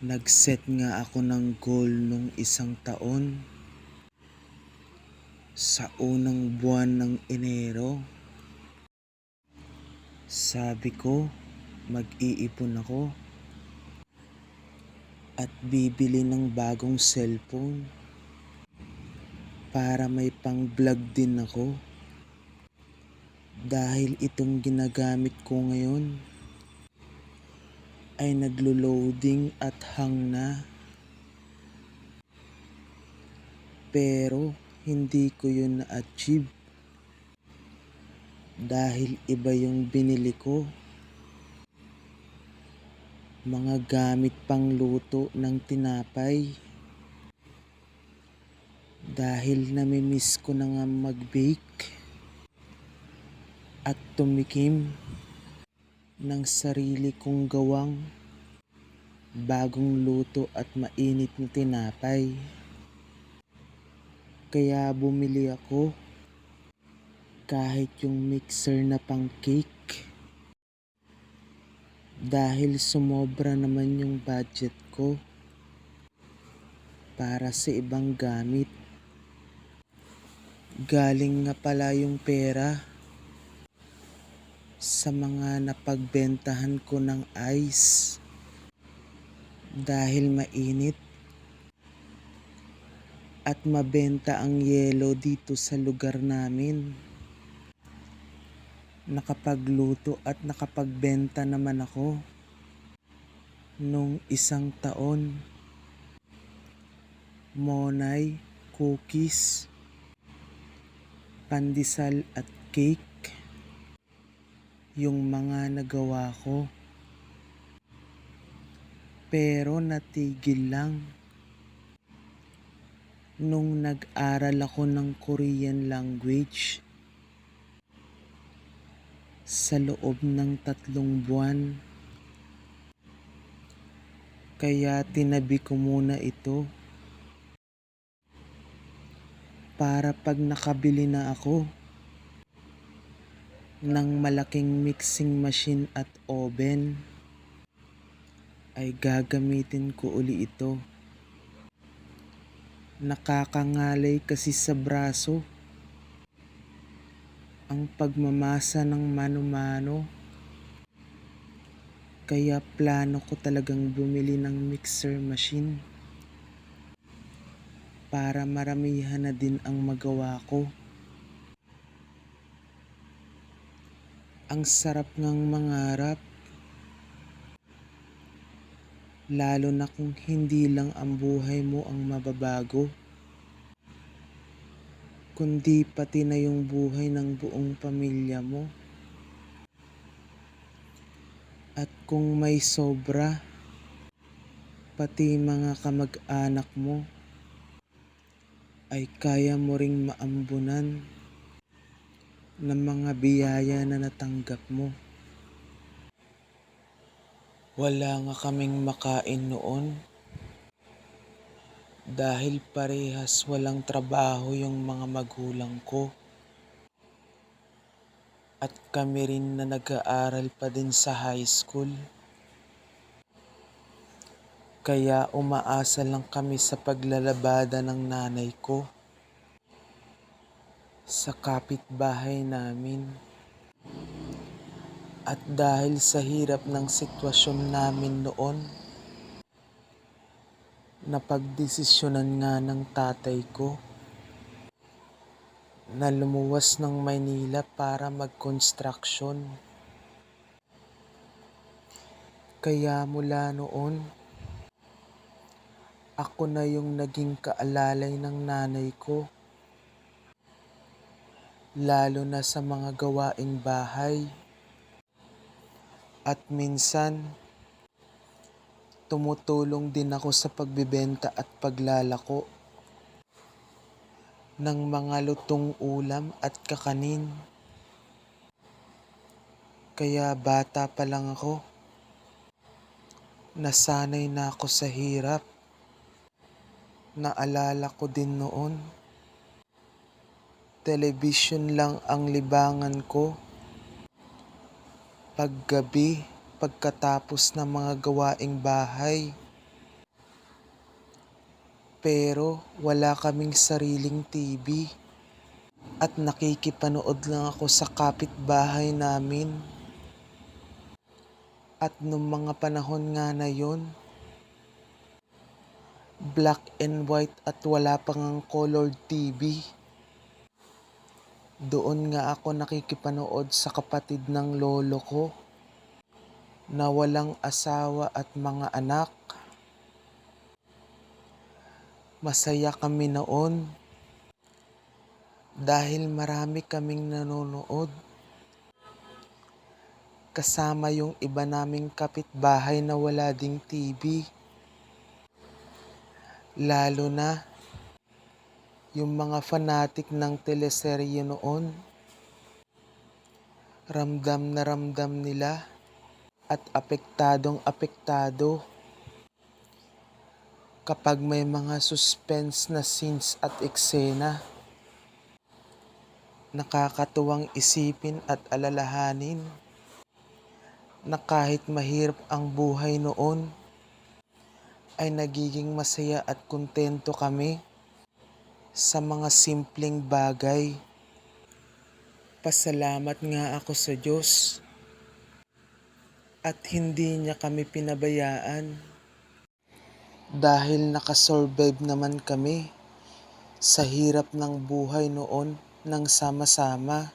Nag-set nga ako ng goal nung isang taon sa unang buwan ng Enero. Sabi ko, mag-iipon ako at bibili ng bagong cellphone para may pang-vlog din ako. Dahil itong ginagamit ko ngayon ay naglo-loading at hang na. Pero hindi ko yun na-achieve dahil iba yung binili ko. Mga gamit pang luto ng tinapay. Dahil namimiss ko na nga mag-bake at tumikim ng sarili kong gawang bagong luto at mainit na tinapay. Kaya bumili ako kahit yung mixer na pang cake dahil sumobra naman yung budget ko para sa ibang gamit. Galing nga pala yung pera sa mga napagbentahan ko ng ice dahil mainit at mabenta ang yelo dito sa lugar namin. Nakapagluto at nakapagbenta naman ako nung isang taon. Monay, cookies, pandesal at cake yung mga nagawa ko. Pero natigil lang nung nag-aral ako ng Korean language sa loob ng 3 buwan. Kaya tinabi ko muna ito para pag nakabili na ako ng malaking mixing machine at oven ay gagamitin ko uli ito. Nakakangalay kasi sa braso ang pagmamasa ng mano-mano. Kaya plano ko talagang bumili ng mixer machine para maramihan na din ang magawa ko. Ang sarap ngang mangarap, lalo na kung hindi lang ang buhay mo ang mababago, kundi pati na yung buhay ng buong pamilya mo. At kung may sobra, pati mga kamag-anak mo ay kaya mo ring maambunan ng mga biyaya na natanggap mo. Wala nga kaming makain noon dahil parehas walang trabaho yung mga magulang ko. At kami rin na nag-aaral pa din sa high school. Kaya umaasa lang kami sa paglalabada ng nanay ko sa kapitbahay namin. At dahil sa hirap ng sitwasyon namin noon, napagdesisyonan nga ng tatay ko na lumuwas ng Maynila para mag-construction. Kaya mula noon, ako na yung naging kaalalay ng nanay ko, lalo na sa mga gawaing bahay. At minsan, tumutulong din ako sa pagbebenta at paglalako ng mga lutong ulam at kakanin. Kaya bata pa lang ako, nasanay na ako sa hirap. Naalala ko din noon, television lang ang libangan ko. Paggabi, pagkatapos ng mga gawaing bahay, Pero wala kaming sariling TV at nakikipanood lang ako sa kapitbahay namin. At nung mga panahon nga na yon, black and white at wala pang ang colored TV. Doon nga ako nakikipanood sa kapatid ng lolo ko na walang asawa at mga anak. Masaya kami noon dahil marami kaming nanonood. Kasama yung iba naming kapitbahay na wala ding TV. Lalo na yung mga fanatic ng teleserye noon. Ramdam na ramdam nila at apektadong apektado kapag may mga suspense na scenes at eksena. Nakakatuwang isipin at alalahanin na kahit mahirap ang buhay noon, ay nagiging masaya at kontento kami sa mga simpleng bagay. Pasalamat nga ako sa Diyos at hindi niya kami pinabayaan dahil nakasurvive naman kami sa hirap ng buhay noon ng sama-sama.